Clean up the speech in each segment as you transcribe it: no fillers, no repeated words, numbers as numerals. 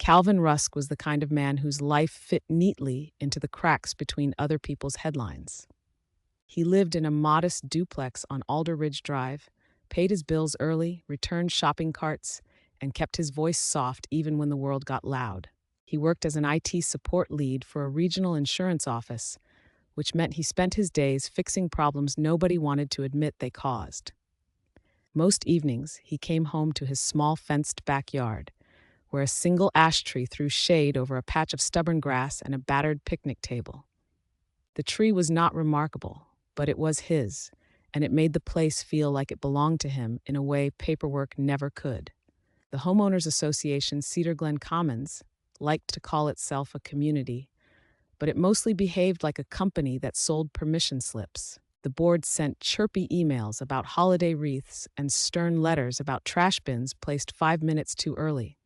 Calvin Rusk was the kind of man whose life fit neatly into the cracks between other people's headlines. He lived in a modest duplex on Alder Ridge Drive, paid his bills early, returned shopping carts, and kept his voice soft even when the world got loud. He worked as an IT support lead for a regional insurance office, which meant he spent his days fixing problems nobody wanted to admit they caused. Most evenings, he came home to his small fenced backyard, where a single ash tree threw shade over a patch of stubborn grass and a battered picnic table. The tree was not remarkable, but it was his, and it made the place feel like it belonged to him in a way paperwork never could. The Homeowners Association Cedar Glen Commons liked to call itself a community, but it mostly behaved like a company that sold permission slips. The board sent chirpy emails about holiday wreaths and stern letters about trash bins placed 5 minutes too early.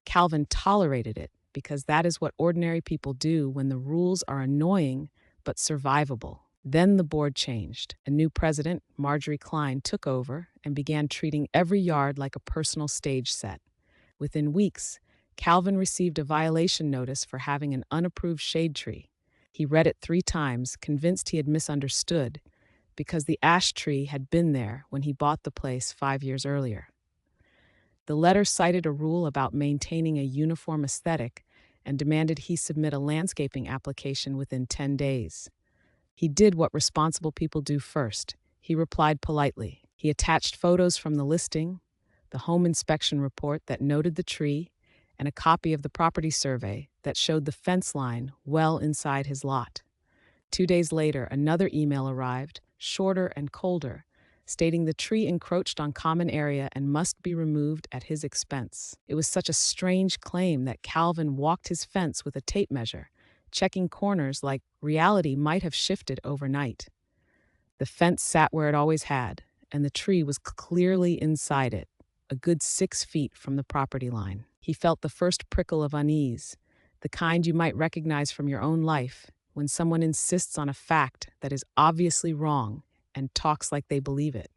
Calvin tolerated it because that is what ordinary people do when the rules are annoying but survivable. Then the board changed. A new president, Marjorie Klein, took over and began treating every yard like a personal stage set. Within weeks, Calvin received a violation notice for having an unapproved shade tree. He read it 3 times, convinced he had misunderstood, because the ash tree had been there when he bought the place 5 years earlier. The letter cited a rule about maintaining a uniform aesthetic and demanded he submit a landscaping application within 10 days. He did what responsible people do first. He replied politely. He attached photos from the listing, the home inspection report that noted the tree, and a copy of the property survey that showed the fence line well inside his lot. 2 days later, another email arrived, shorter and colder, stating the tree encroached on common area and must be removed at his expense. It was such a strange claim that Calvin walked his fence with a tape measure, checking corners like reality might have shifted overnight. The fence sat where it always had, and the tree was clearly inside it, a good 6 feet from the property line. He felt the first prickle of unease, the kind you might recognize from your own life when someone insists on a fact that is obviously wrong and talks like they believe it.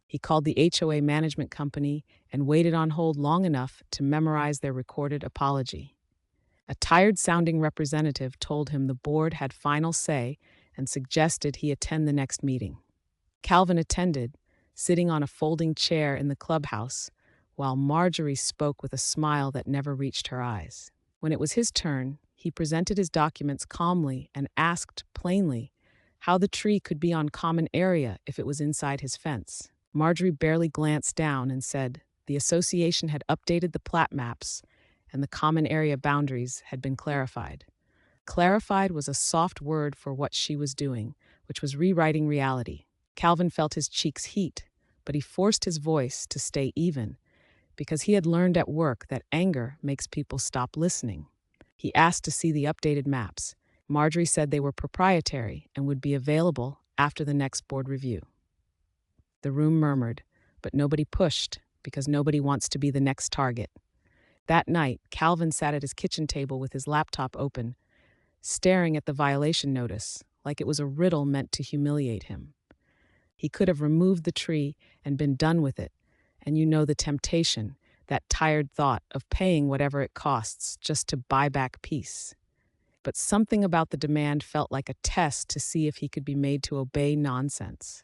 He called the HOA management company and waited on hold long enough to memorize their recorded apology. A tired-sounding representative told him the board had final say and suggested he attend the next meeting. Calvin attended, sitting on a folding chair in the clubhouse, while Marjorie spoke with a smile that never reached her eyes. When it was his turn, he presented his documents calmly and asked plainly how the tree could be on common area if it was inside his fence. Marjorie barely glanced down and said the association had updated the plat maps and the common area boundaries had been clarified. Clarified was a soft word for what she was doing, which was rewriting reality. Calvin felt his cheeks heat, but he forced his voice to stay even, because he had learned at work that anger makes people stop listening. He asked to see the updated maps. Marjorie said they were proprietary and would be available after the next board review. The room murmured, but nobody pushed, because nobody wants to be the next target. That night, Calvin sat at his kitchen table with his laptop open, staring at the violation notice like it was a riddle meant to humiliate him. He could have removed the tree and been done with it, and you know the temptation, that tired thought of paying whatever it costs just to buy back peace. But something about the demand felt like a test to see if he could be made to obey nonsense.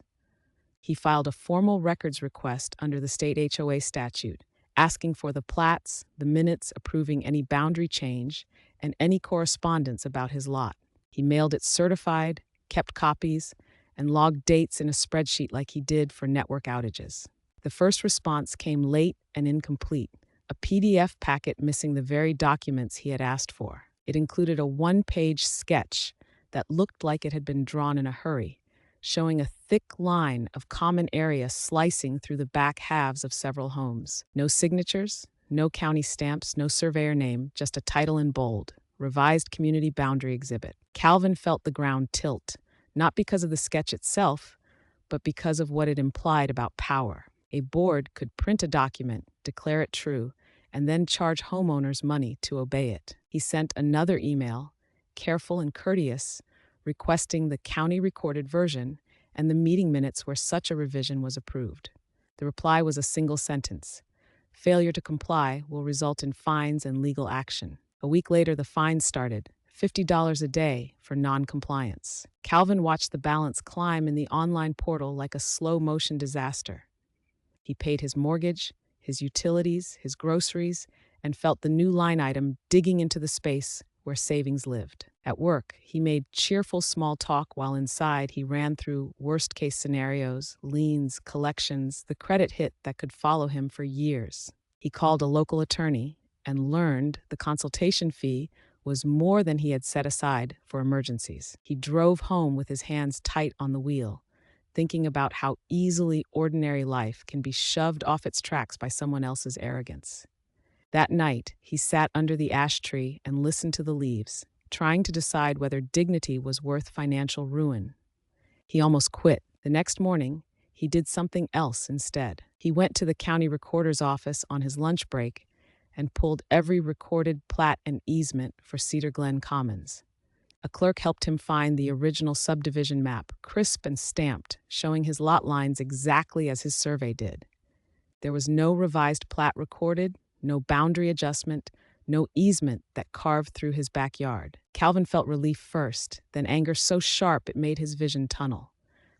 He filed a formal records request under the state HOA statute, asking for the plats, the minutes approving any boundary change, and any correspondence about his lot. He mailed it certified, kept copies, and logged dates in a spreadsheet like he did for network outages. The first response came late and incomplete, a PDF packet missing the very documents he had asked for. It included a 1-page sketch that looked like it had been drawn in a hurry, showing a thick line of common area slicing through the back halves of several homes. No signatures, no county stamps, no surveyor name, just a title in bold, Revised Community Boundary Exhibit. Calvin felt the ground tilt, not because of the sketch itself, but because of what it implied about power. A board could print a document, declare it true, and then charge homeowners money to obey it. He sent another email, careful and courteous, requesting the county-recorded version and the meeting minutes where such a revision was approved. The reply was a single sentence: Failure to comply will result in fines and legal action. A week later, the fines started, $50 a day for non-compliance. Calvin watched the balance climb in the online portal like a slow-motion disaster. He paid his mortgage, his utilities, his groceries, and felt the new line item digging into the space where savings lived. At work, he made cheerful small talk while inside he ran through worst-case scenarios, liens, collections, the credit hit that could follow him for years. He called a local attorney and learned the consultation fee was more than he had set aside for emergencies. He drove home with his hands tight on the wheel, thinking about how easily ordinary life can be shoved off its tracks by someone else's arrogance. That night, he sat under the ash tree and listened to the leaves, trying to decide whether dignity was worth financial ruin. He almost quit. The next morning, he did something else instead. He went to the county recorder's office on his lunch break and pulled every recorded plat and easement for Cedar Glen Commons. A clerk helped him find the original subdivision map, crisp and stamped, showing his lot lines exactly as his survey did. There was no revised plat recorded, no boundary adjustment, no easement that carved through his backyard. Calvin felt relief first, then anger so sharp it made his vision tunnel.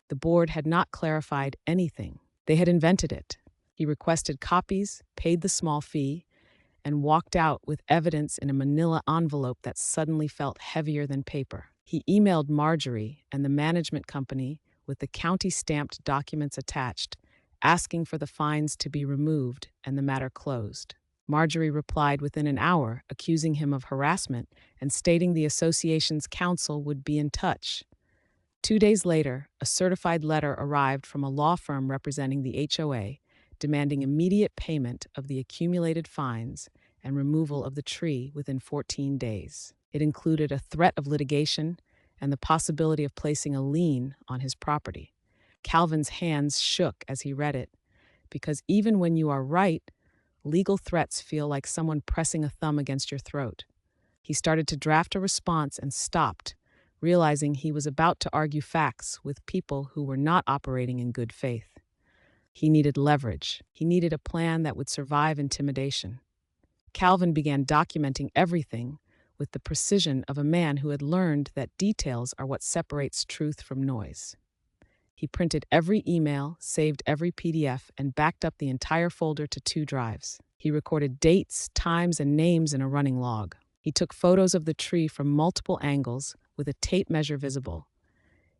The board had not clarified anything. They had invented it. He requested copies, paid the small fee, and walked out with evidence in a manila envelope that suddenly felt heavier than paper. He emailed Marjorie and the management company with the county-stamped documents attached, asking for the fines to be removed and the matter closed. Marjorie replied within an hour, accusing him of harassment and stating the association's counsel would be in touch. 2 days later, a certified letter arrived from a law firm representing the HOA, demanding immediate payment of the accumulated fines and removal of the tree within 14 days. It included a threat of litigation and the possibility of placing a lien on his property. Calvin's hands shook as he read it, because even when you are right, legal threats feel like someone pressing a thumb against your throat. He started to draft a response and stopped, realizing he was about to argue facts with people who were not operating in good faith. He needed leverage. He needed a plan that would survive intimidation. Calvin began documenting everything with the precision of a man who had learned that details are what separates truth from noise. He printed every email, saved every PDF, and backed up the entire folder to 2 drives. He recorded dates, times, and names in a running log. He took photos of the tree from multiple angles with a tape measure visible,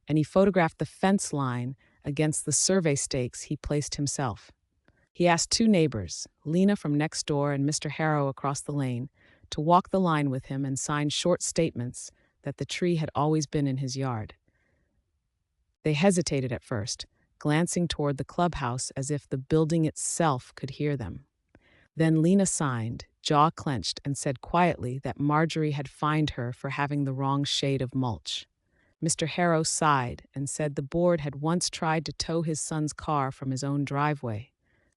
and he photographed the fence line against the survey stakes he placed himself. He asked 2 neighbors, Lena from next door and Mr. Harrow across the lane, to walk the line with him and sign short statements that the tree had always been in his yard. They hesitated at first, glancing toward the clubhouse as if the building itself could hear them. Then Lena signed, jaw clenched, and said quietly that Marjorie had fined her for having the wrong shade of mulch. Mr. Harrow sighed and said the board had once tried to tow his son's car from his own driveway.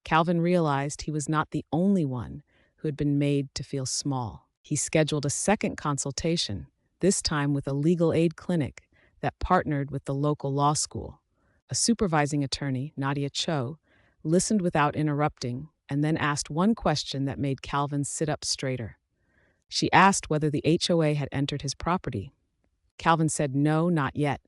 Calvin realized he was not the only one who had been made to feel small. He scheduled a second consultation, this time with a legal aid clinic that partnered with the local law school. A supervising attorney, Nadia Cho, listened without interrupting and then asked one question that made Calvin sit up straighter. She asked whether the HOA had entered his property. Calvin said no, not yet,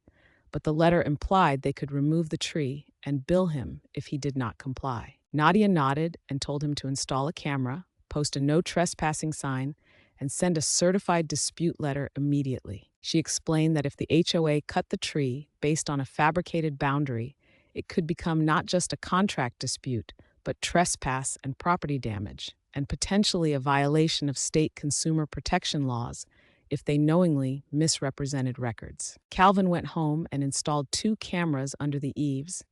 but the letter implied they could remove the tree and bill him if he did not comply. Nadia nodded and told him to install a camera, post a no trespassing sign, and send a certified dispute letter immediately. She explained that if the HOA cut the tree based on a fabricated boundary, it could become not just a contract dispute, but trespass and property damage, and potentially a violation of state consumer protection laws if they knowingly misrepresented records. Calvin went home and installed 2 cameras under the eaves,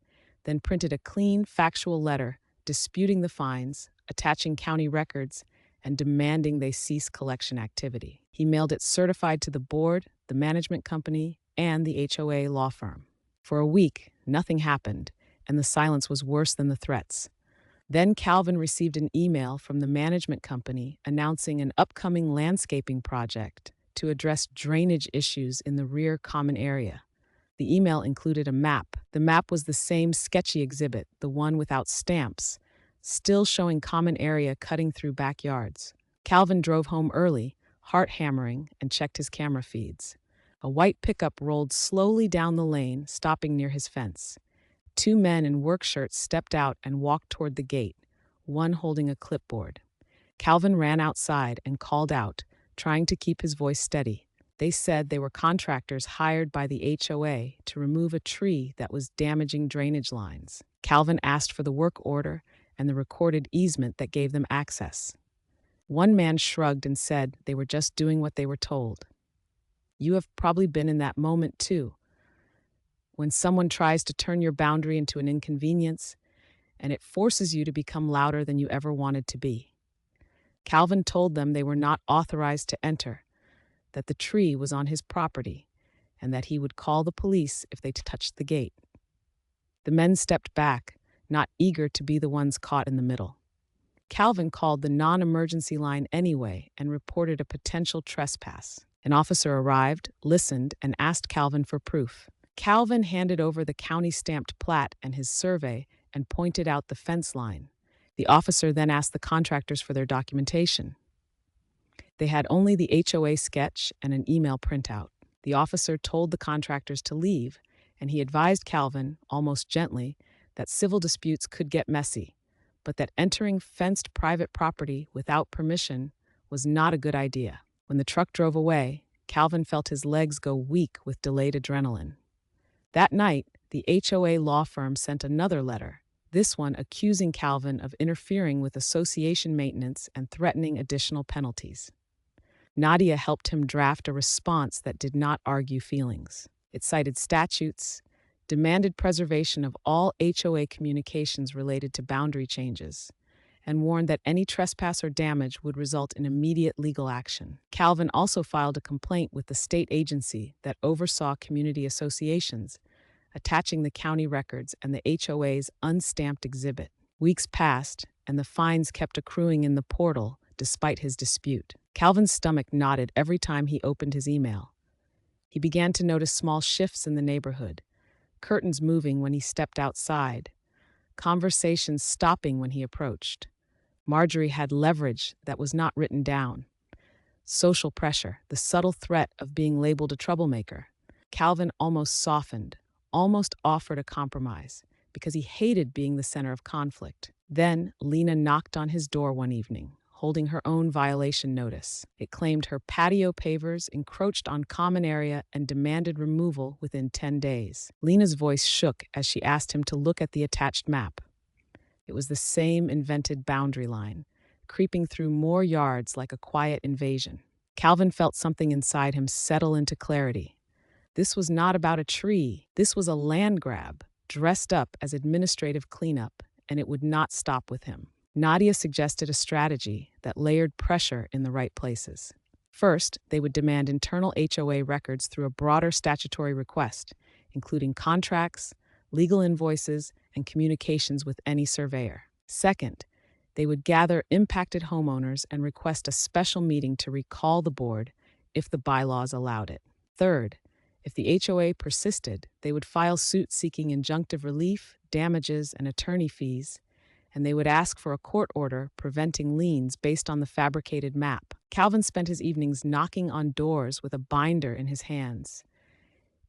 then printed a clean, factual letter disputing the fines, attaching county records, and demanding they cease collection activity. He mailed it certified to the board, the management company, and the HOA law firm. For a week, nothing happened, and the silence was worse than the threats. Then Calvin received an email from the management company announcing an upcoming landscaping project to address drainage issues in the rear common area. The email included a map. The map was the same sketchy exhibit, the one without stamps, still showing common area cutting through backyards. Calvin drove home early, heart hammering, and checked his camera feeds. A white pickup rolled slowly down the lane, stopping near his fence. Two men in work shirts stepped out and walked toward the gate, one holding a clipboard. Calvin ran outside and called out, trying to keep his voice steady. They said they were contractors hired by the HOA to remove a tree that was damaging drainage lines. Calvin asked for the work order and the recorded easement that gave them access. One man shrugged and said they were just doing what they were told. You have probably been in that moment too, when someone tries to turn your boundary into an inconvenience, and it forces you to become louder than you ever wanted to be. Calvin told them they were not authorized to enter, that the tree was on his property, and that he would call the police if they touched the gate. The men stepped back, not eager to be the ones caught in the middle. Calvin called the non-emergency line anyway and reported a potential trespass. An officer arrived, listened, and asked Calvin for proof. Calvin handed over the county-stamped plat and his survey and pointed out the fence line. The officer then asked the contractors for their documentation. They had only the HOA sketch and an email printout. The officer told the contractors to leave, and he advised Calvin, almost gently, that civil disputes could get messy, but that entering fenced private property without permission was not a good idea. When the truck drove away, Calvin felt his legs go weak with delayed adrenaline. That night, the HOA law firm sent another letter, this one accusing Calvin of interfering with association maintenance and threatening additional penalties. Nadia helped him draft a response that did not argue feelings. It cited statutes, demanded preservation of all HOA communications related to boundary changes, and warned that any trespass or damage would result in immediate legal action. Calvin also filed a complaint with the state agency that oversaw community associations, attaching the county records and the HOA's unstamped exhibit. Weeks passed, and the fines kept accruing in the portal despite his dispute. Calvin's stomach knotted every time he opened his email. He began to notice small shifts in the neighborhood, curtains moving when he stepped outside, conversations stopping when he approached. Marjorie had leverage that was not written down. Social pressure, the subtle threat of being labeled a troublemaker. Calvin almost softened, almost offered a compromise, because he hated being the center of conflict. Then Lena knocked on his door one evening, holding her own violation notice. It claimed her patio pavers encroached on common area and demanded removal within 10 days. Lena's voice shook as she asked him to look at the attached map. It was the same invented boundary line, creeping through more yards like a quiet invasion. Calvin felt something inside him settle into clarity. This was not about a tree. This was a land grab, dressed up as administrative cleanup, and it would not stop with him. Nadia suggested a strategy that layered pressure in the right places. First, they would demand internal HOA records through a broader statutory request, including contracts, legal invoices, and communications with any surveyor. Second, they would gather impacted homeowners and request a special meeting to recall the board if the bylaws allowed it. Third, if the HOA persisted, they would file suit seeking injunctive relief, damages, and attorney fees, and they would ask for a court order preventing liens based on the fabricated map. Calvin spent his evenings knocking on doors with a binder in his hands,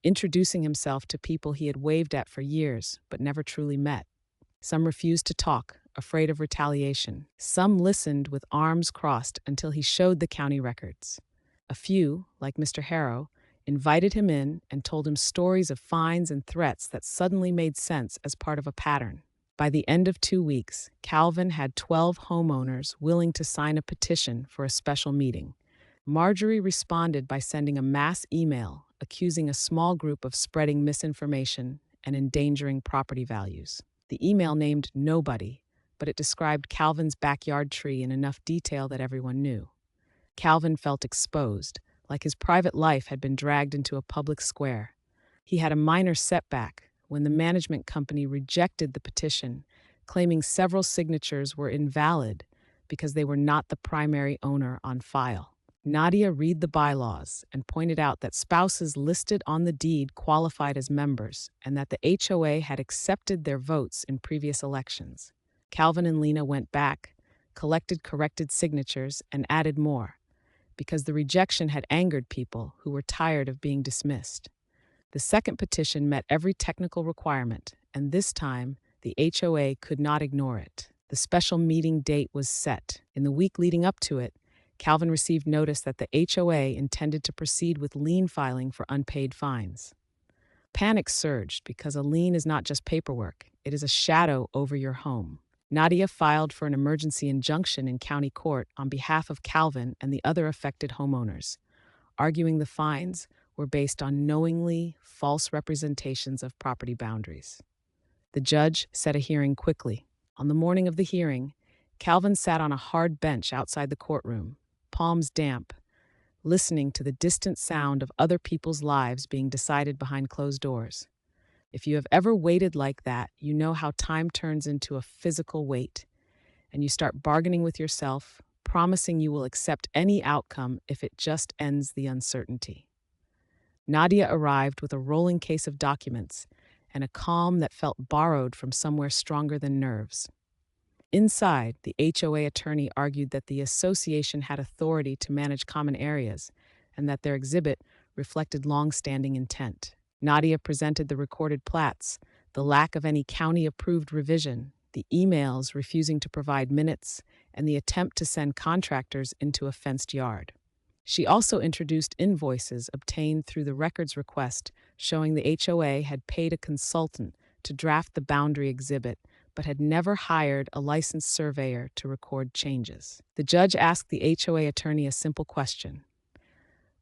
introducing himself to people he had waved at for years but never truly met. Some refused to talk, afraid of retaliation. Some listened with arms crossed until he showed the county records. A few, like Mr. Harrow, invited him in and told him stories of fines and threats that suddenly made sense as part of a pattern. By the end of 2 weeks, Calvin had 12 homeowners willing to sign a petition for a special meeting. Marjorie responded by sending a mass email accusing a small group of spreading misinformation and endangering property values. The email named nobody, but it described Calvin's backyard tree in enough detail that everyone knew. Calvin felt exposed, like his private life had been dragged into a public square. He had a minor setback when the management company rejected the petition, claiming several signatures were invalid because they were not the primary owner on file. Nadia read the bylaws and pointed out that spouses listed on the deed qualified as members and that the HOA had accepted their votes in previous elections. Calvin and Lena went back, collected corrected signatures, and added more, because the rejection had angered people who were tired of being dismissed. The second petition met every technical requirement, and this time, the HOA could not ignore it. The special meeting date was set. In the week leading up to it, Calvin received notice that the HOA intended to proceed with lien filing for unpaid fines. Panic surged because a lien is not just paperwork, it is a shadow over your home. Nadia filed for an emergency injunction in county court on behalf of Calvin and the other affected homeowners, arguing the fines were based on knowingly false representations of property boundaries. The judge set a hearing quickly. On the morning of the hearing, Calvin sat on a hard bench outside the courtroom, palms damp, listening to the distant sound of other people's lives being decided behind closed doors. If you have ever waited like that, you know how time turns into a physical wait, and you start bargaining with yourself, promising you will accept any outcome if it just ends the uncertainty. Nadia arrived with a rolling case of documents and a calm that felt borrowed from somewhere stronger than nerves. Inside, the HOA attorney argued that the association had authority to manage common areas and that their exhibit reflected long-standing intent. Nadia presented the recorded plats, the lack of any county-approved revision, the emails refusing to provide minutes, and the attempt to send contractors into a fenced yard. She also introduced invoices obtained through the records request showing the HOA had paid a consultant to draft the boundary exhibit but had never hired a licensed surveyor to record changes. The judge asked the HOA attorney a simple question.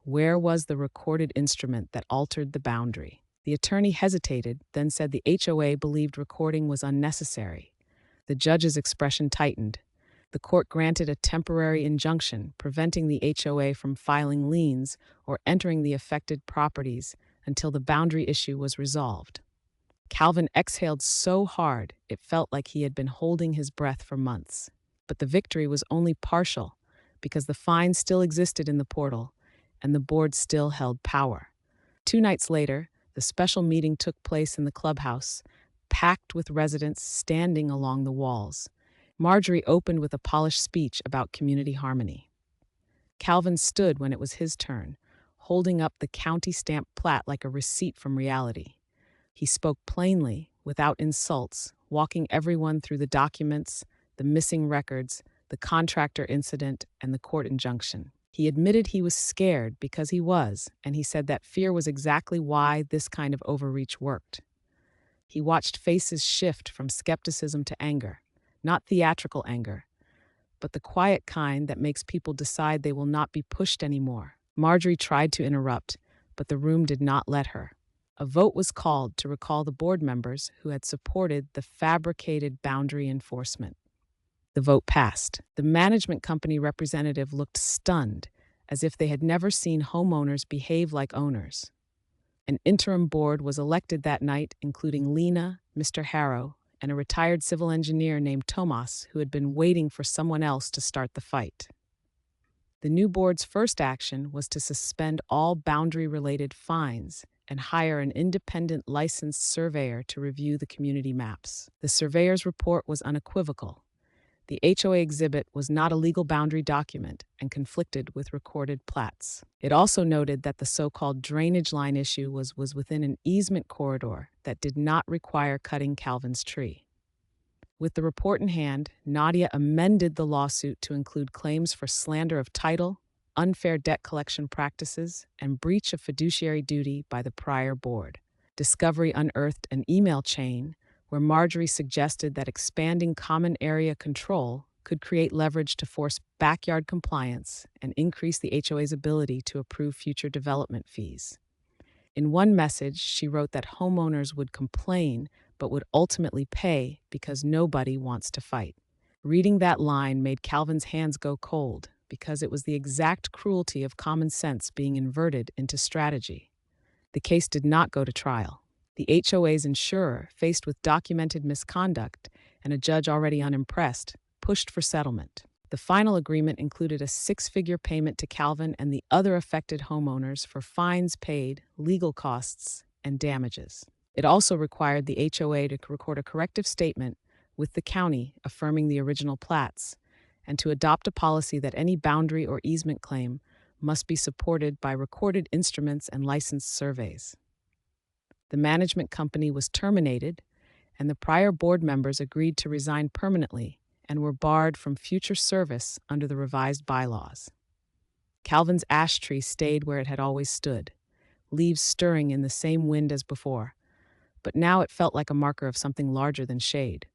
Where was the recorded instrument that altered the boundary? The attorney hesitated, then said the HOA believed recording was unnecessary. The judge's expression tightened. The court granted a temporary injunction preventing the HOA from filing liens or entering the affected properties until the boundary issue was resolved. Calvin exhaled so hard it felt like he had been holding his breath for months. But the victory was only partial because the fine still existed in the portal and the board still held power. 2 nights later, the special meeting took place in the clubhouse, packed with residents standing along the walls. Marjorie opened with a polished speech about community harmony. Calvin stood when it was his turn, holding up the county-stamped plat like a receipt from reality. He spoke plainly, without insults, walking everyone through the documents, the missing records, the contractor incident, and the court injunction. He admitted he was scared because he was, and he said that fear was exactly why this kind of overreach worked. He watched faces shift from skepticism to anger. Not theatrical anger, but the quiet kind that makes people decide they will not be pushed anymore. Marjorie tried to interrupt, but the room did not let her. A vote was called to recall the board members who had supported the fabricated boundary enforcement. The vote passed. The management company representative looked stunned, as if they had never seen homeowners behave like owners. An interim board was elected that night, including Lena, Mr. Harrow, and a retired civil engineer named Tomas who had been waiting for someone else to start the fight. The new board's first action was to suspend all boundary-related fines and hire an independent licensed surveyor to review the community maps. The surveyor's report was unequivocal. The HOA exhibit was not a legal boundary document and conflicted with recorded plats. It also noted that the so-called drainage line issue was within an easement corridor that did not require cutting Calvin's tree. With the report in hand, Nadia amended the lawsuit to include claims for slander of title, unfair debt collection practices, and breach of fiduciary duty by the prior board. Discovery unearthed an email chain where Marjorie suggested that expanding common area control could create leverage to force backyard compliance and increase the HOA's ability to approve future development fees. In one message, she wrote that homeowners would complain but would ultimately pay because nobody wants to fight. Reading that line made Calvin's hands go cold because it was the exact cruelty of common sense being inverted into strategy. The case did not go to trial. The HOA's insurer, faced with documented misconduct and a judge already unimpressed, pushed for settlement. The final agreement included a 6-figure payment to Calvin and the other affected homeowners for fines paid, legal costs, and damages. It also required the HOA to record a corrective statement with the county affirming the original plats, and to adopt a policy that any boundary or easement claim must be supported by recorded instruments and licensed surveys. The management company was terminated, and the prior board members agreed to resign permanently and were barred from future service under the revised bylaws. Calvin's ash tree stayed where it had always stood, leaves stirring in the same wind as before, but now it felt like a marker of something larger than shade.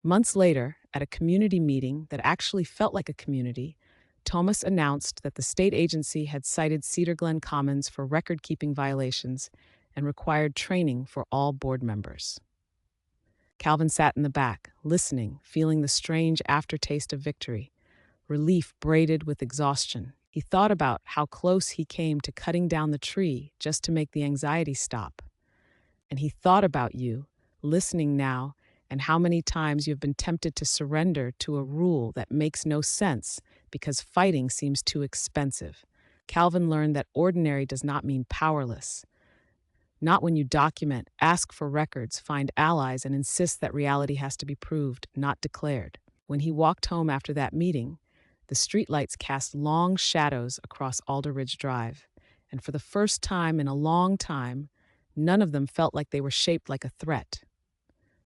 Months later, at a community meeting that actually felt like a community, Thomas announced that the state agency had cited Cedar Glen Commons for record-keeping violations and required training for all board members. Calvin sat in the back, listening, feeling the strange aftertaste of victory, relief braided with exhaustion. He thought about how close he came to cutting down the tree just to make the anxiety stop. And he thought about you, listening now, and how many times you have been tempted to surrender to a rule that makes no sense because fighting seems too expensive. Calvin learned that ordinary does not mean powerless. Not when you document, ask for records, find allies, and insist that reality has to be proved, not declared. When he walked home after that meeting, the streetlights cast long shadows across Alder Ridge Drive, and for the first time in a long time, none of them felt like they were shaped like a threat.